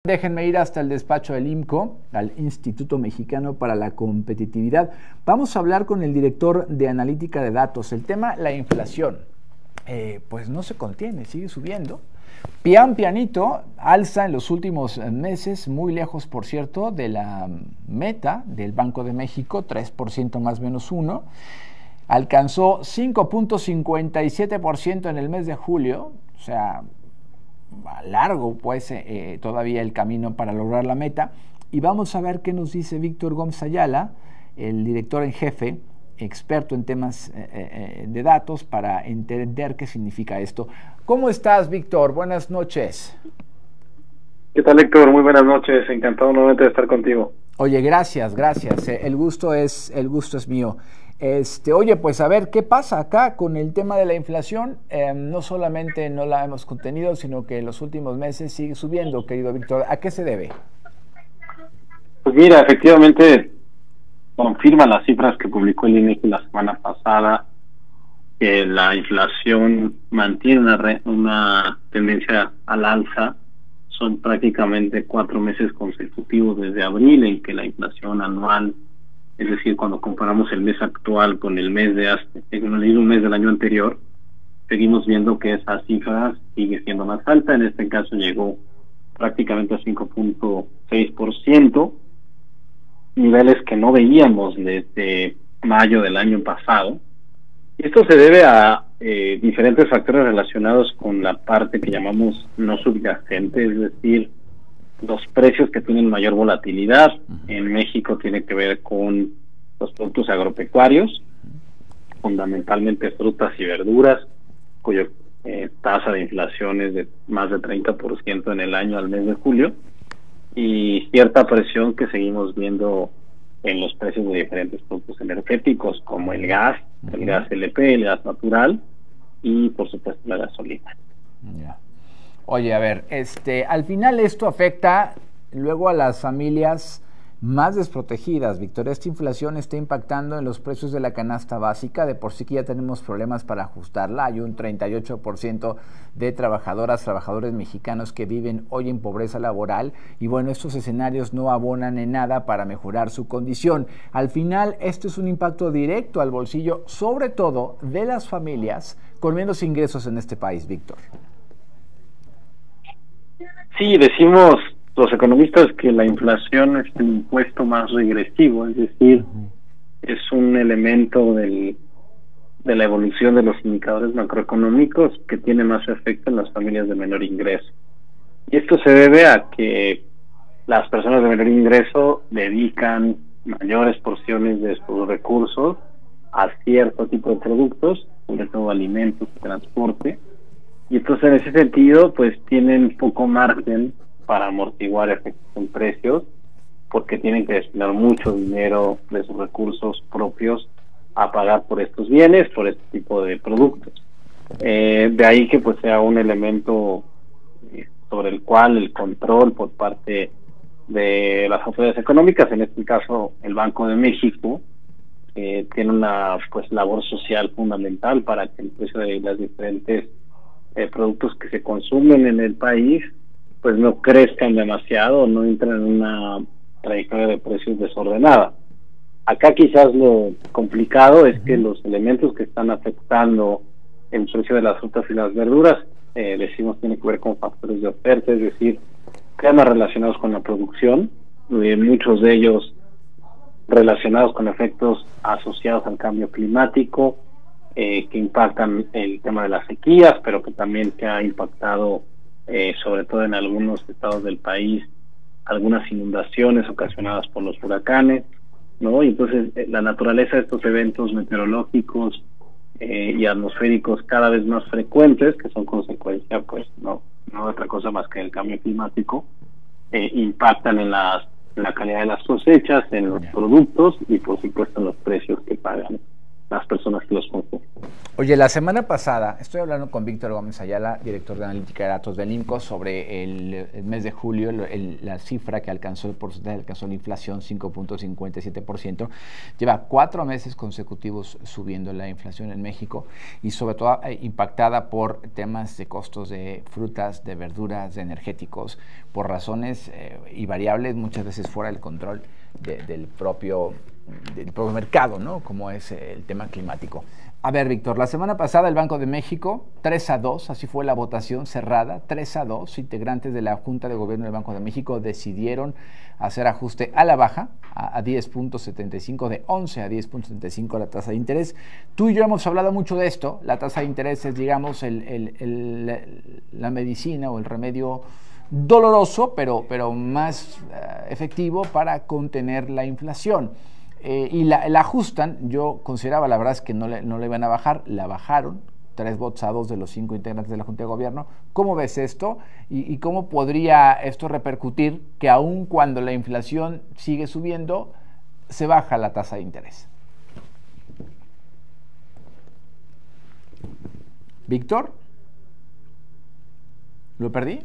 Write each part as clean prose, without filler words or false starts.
Déjenme ir hasta el despacho del IMCO, al Instituto Mexicano para la Competitividad. Vamos a hablar con el director de analítica de datos. El tema, la inflación, pues no se contiene, sigue subiendo. Pianito, alza en los últimos meses, muy lejos, por cierto, de la meta del Banco de México, 3% más menos 1. Alcanzó 5.57% en el mes de julio, o sea, largo pues todavía el camino para lograr la meta. Y vamos a ver qué nos dice Víctor Gómez Ayala, el director en jefe, experto en temas de datos, para entender qué significa esto. ¿Cómo estás, Víctor? Buenas noches. ¿Qué tal, Héctor? Muy buenas noches. Encantado nuevamente de estar contigo. Oye, gracias. El gusto es mío. Oye, pues a ver, ¿qué pasa acá con el tema de la inflación? No solamente no la hemos contenido, sino que en los últimos meses sigue subiendo, querido Víctor. ¿A qué se debe? Pues mira, efectivamente confirman las cifras que publicó el INEGI la semana pasada, que la inflación mantiene una tendencia al alza. Son prácticamente 4 meses consecutivos desde abril en que la inflación anual, es decir, cuando comparamos el mes actual con el mes el mismo mes del año anterior, seguimos viendo que esa cifra sigue siendo más alta. En este caso llegó prácticamente a 5.6%, niveles que no veíamos desde mayo del año pasado. Y esto se debe a diferentes factores relacionados con la parte que llamamos no subyacente, es decir, los precios que tienen mayor volatilidad. En México tiene que ver con los productos agropecuarios, fundamentalmente frutas y verduras, cuya tasa de inflación es de más de 30% en el año al mes de julio, y cierta presión que seguimos viendo en los precios de diferentes productos energéticos como el gas LP, el gas natural y por supuesto la gasolina. Yeah. Oye, a ver, al final esto afecta luego a las familias más desprotegidas, Víctor. Esta inflación está impactando en los precios de la canasta básica. De por sí que ya tenemos problemas para ajustarla. Hay un 38% de trabajadores mexicanos que viven hoy en pobreza laboral. Y bueno, estos escenarios no abonan en nada para mejorar su condición. Al final, esto es un impacto directo al bolsillo, sobre todo de las familias con menos ingresos en este país, Víctor. Sí, decimos los economistas que la inflación es el impuesto más regresivo, es decir, es un elemento de la evolución de los indicadores macroeconómicos que tiene más efecto en las familias de menor ingreso. Y esto se debe a que las personas de menor ingreso dedican mayores porciones de sus recursos a cierto tipo de productos, sobre todo alimentos y transporte, y entonces en ese sentido pues tienen poco margen para amortiguar efectos en precios, porque tienen que destinar mucho dinero de sus recursos propios a pagar por estos bienes, por este tipo de productos. De ahí que pues sea un elemento sobre el cual el control por parte de las autoridades económicas, en este caso el Banco de México, tiene una pues labor social fundamental para que el precio de los diferentes productos que se consumen en el país pues no crezcan demasiado, no entren en una trayectoria de precios desordenada. Acá quizás lo complicado es que los elementos que están afectando el precio de las frutas y las verduras, decimos, tiene que ver con factores de oferta, es decir, temas relacionados con la producción, muchos de ellos relacionados con efectos asociados al cambio climático, que impactan el tema de las sequías, pero que también se ha impactado sobre todo en algunos estados del país, algunas inundaciones ocasionadas por los huracanes, ¿no? Y entonces la naturaleza de estos eventos meteorológicos y atmosféricos cada vez más frecuentes, que son consecuencia, pues, no otra cosa más que el cambio climático, impactan en la calidad de las cosechas, en los productos y por supuesto en los precios que pagan las personas que los consumen. Oye, la semana pasada estoy hablando con Víctor Gómez Ayala, director de analítica de datos del INCO, sobre el mes de julio, la cifra que alcanzó, el porcentaje que alcanzó la inflación, 5.57%. Lleva 4 meses consecutivos subiendo la inflación en México y sobre todo impactada por temas de costos de frutas, de verduras, de energéticos, por razones y variables muchas veces fuera del control del propio mercado, ¿no? Como es el tema climático. A ver, Víctor, la semana pasada el Banco de México, 3-2, así fue la votación cerrada, 3-2, integrantes de la Junta de Gobierno del Banco de México decidieron hacer ajuste a la baja, a 10.75, de 11 a 10.75 la tasa de interés. Tú y yo hemos hablado mucho de esto, la tasa de interés es, digamos, la medicina o el remedio doloroso, pero más efectivo para contener la inflación. Y la ajustan. Yo consideraba, la verdad es que no le iban a bajar, la bajaron, 3 votos a 2 de los 5 integrantes de la Junta de Gobierno. ¿Cómo ves esto? ¿Y cómo podría esto repercutir que aun cuando la inflación sigue subiendo, se baja la tasa de interés? ¿Víctor? ¿Lo perdí?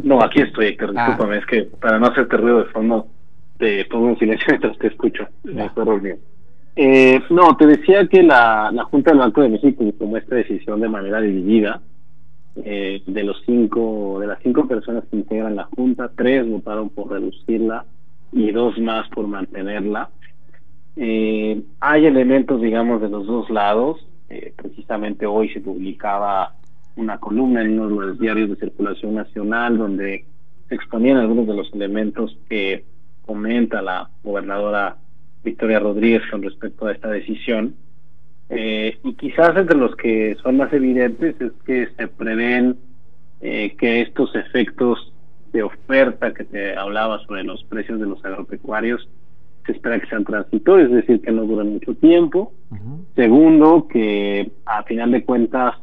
No, aquí estoy, Héctor, discúlpame, es que para no hacerte ruido de fondo, te pongo en silencio mientras te escucho. No, te decía que la Junta del Banco de México tomó esta decisión de manera dividida. De las 5 personas que integran la Junta, 3 votaron por reducirla y 2 más por mantenerla. Hay elementos, digamos, de los dos lados. Precisamente hoy se publicaba una columna en uno de los diarios de circulación nacional donde se exponían algunos de los elementos que comenta la gobernadora Victoria Rodríguez con respecto a esta decisión, y quizás entre los que son más evidentes es que se prevén que estos efectos de oferta que te hablaba sobre los precios de los agropecuarios se espera que sean transitorios, es decir, que no duren mucho tiempo. Segundo, que a final de cuentas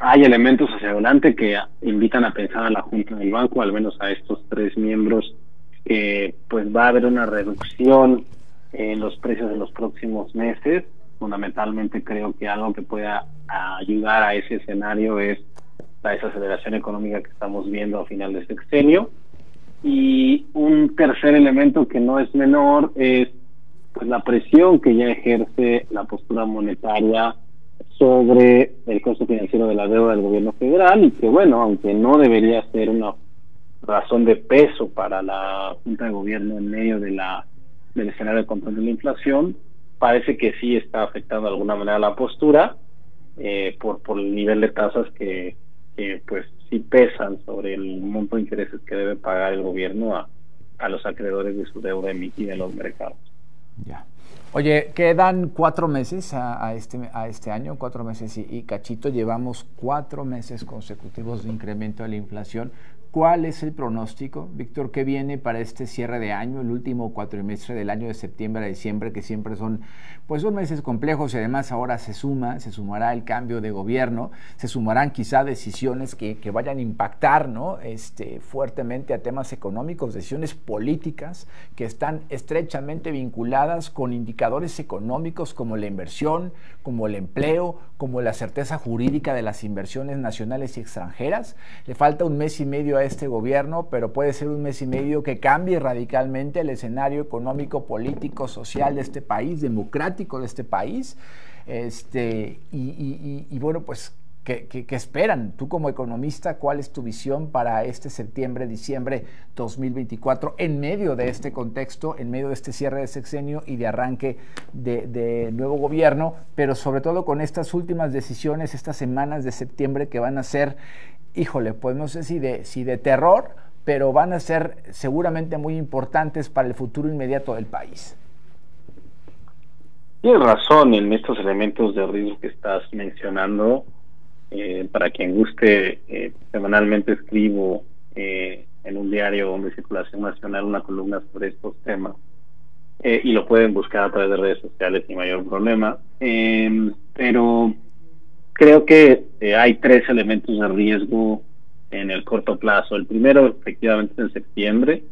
hay elementos hacia adelante que invitan a pensar a la Junta del Banco, al menos a estos 3 miembros, que pues va a haber una reducción en los precios de los próximos meses. Fundamentalmente creo que algo que pueda ayudar a ese escenario es la desaceleración económica que estamos viendo a final de sexenio. Y un tercer elemento que no es menor es pues la presión que ya ejerce la postura monetaria sobre el costo financiero de la deuda del gobierno federal, y que bueno, aunque no debería ser una razón de peso para la Junta de Gobierno en medio del escenario de control de la inflación, parece que sí está afectando de alguna manera la postura por el nivel de tasas que pues sí pesan sobre el monto de intereses que debe pagar el gobierno a los acreedores de su deuda emitida en los mercados. Ya. Oye, quedan 4 meses a este año, 4 meses y cachito. Llevamos 4 meses consecutivos de incremento de la inflación. ¿Cuál es el pronóstico, Víctor, que viene para este cierre de año, el último cuatrimestre del año de septiembre a diciembre, que siempre son meses complejos, y además ahora se sumará el cambio de gobierno, se sumarán quizá decisiones que vayan a impactar, ¿no? Fuertemente a temas económicos, decisiones políticas que están estrechamente vinculadas con indicadores económicos como la inversión, como el empleo, como la certeza jurídica de las inversiones nacionales y extranjeras. Le falta 1 mes y medio a este gobierno, pero puede ser 1 mes y medio que cambie radicalmente el escenario económico, político, social de este país, democrático de este país. Y bueno, pues, ¿qué esperan? Tú como economista, ¿cuál es tu visión para este septiembre-diciembre 2024 en medio de este contexto, en medio de este cierre de sexenio y de arranque de nuevo gobierno, pero sobre todo con estas últimas decisiones, estas semanas de septiembre que van a ser, híjole, pues no sé si de terror, pero van a ser seguramente muy importantes para el futuro inmediato del país? Tienes razón en estos elementos de riesgo que estás mencionando. Para quien guste, semanalmente escribo en un diario de circulación nacional una columna sobre estos temas, y lo pueden buscar a través de redes sociales sin mayor problema. Pero creo que hay 3 elementos de riesgo en el corto plazo. El primero, efectivamente, es en septiembre.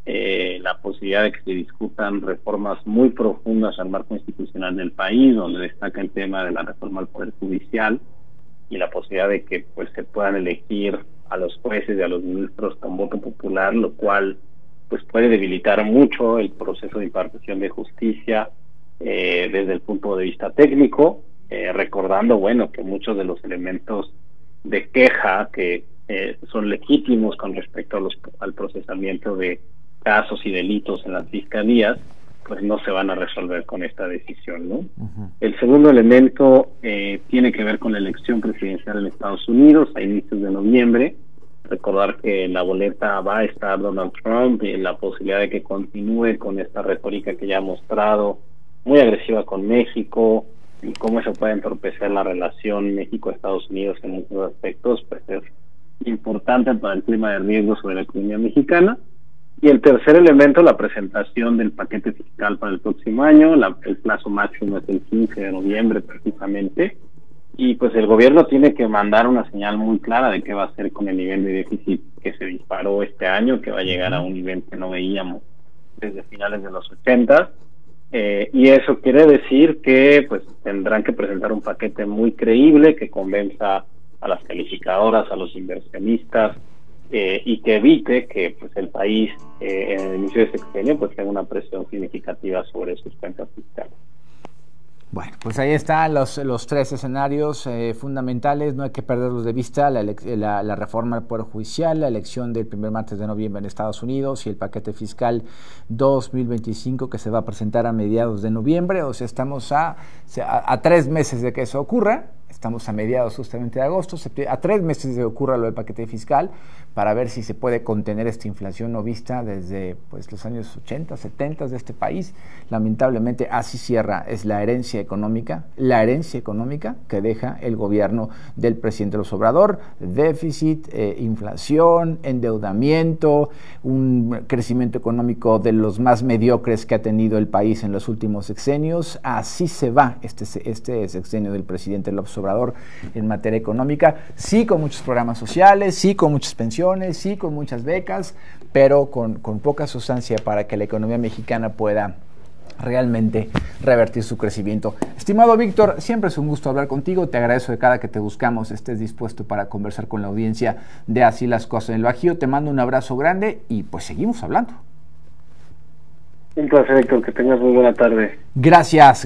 la posibilidad de que se discutan reformas muy profundas al marco institucional del país, donde destaca el tema de la reforma al Poder Judicial y la posibilidad de que pues se puedan elegir a los jueces y a los ministros con voto popular, lo cual pues puede debilitar mucho el proceso de impartición de justicia desde el punto de vista técnico, recordando, bueno, que muchos de los elementos de queja que son legítimos con respecto al procesamiento de casos y delitos en las fiscalías, pues no se van a resolver con esta decisión, ¿no? El segundo elemento tiene que ver con la elección presidencial en Estados Unidos a inicios de noviembre. Recordar que en la boleta va a estar Donald Trump y la posibilidad de que continúe con esta retórica que ya ha mostrado, muy agresiva con México, y cómo eso puede entorpecer la relación México-Estados Unidos en muchos aspectos, pues es importante para el clima de riesgo sobre la economía mexicana. Y el tercer elemento, la presentación del paquete fiscal para el próximo año. El plazo máximo es el 15 de noviembre precisamente, y pues el gobierno tiene que mandar una señal muy clara de qué va a hacer con el nivel de déficit que se disparó este año, que va a llegar a un nivel que no veíamos desde finales de los 80, y eso quiere decir que pues tendrán que presentar un paquete muy creíble que convenza a las calificadoras, a los inversionistas, y que evite que pues el país en el inicio de sexenio pues tenga una presión significativa sobre sus cuentas fiscales. Bueno, pues ahí están los tres escenarios fundamentales, no hay que perderlos de vista: la reforma al Poder Judicial, la elección del primer martes de noviembre en Estados Unidos y el paquete fiscal 2025 que se va a presentar a mediados de noviembre. O sea, estamos a 3 meses de que eso ocurra. Estamos a mediados justamente de agosto, a 3 meses de que ocurra lo del paquete fiscal, para ver si se puede contener esta inflación no vista desde pues los años 80, 70 de este país. Lamentablemente así cierra, es la herencia económica que deja el gobierno del presidente López Obrador: déficit, inflación, endeudamiento, un crecimiento económico de los más mediocres que ha tenido el país en los últimos sexenios. Así se va este sexenio del presidente López Obrador en materia económica, sí con muchos programas sociales, sí con muchas pensiones, sí con muchas becas, pero con poca sustancia para que la economía mexicana pueda realmente revertir su crecimiento. Estimado Víctor, siempre es un gusto hablar contigo. Te agradezco de cada que te buscamos estés dispuesto para conversar con la audiencia de Así las Cosas en el Bajío. Te mando un abrazo grande y pues seguimos hablando. Un placer, Héctor, que tengas muy buena tarde. Gracias.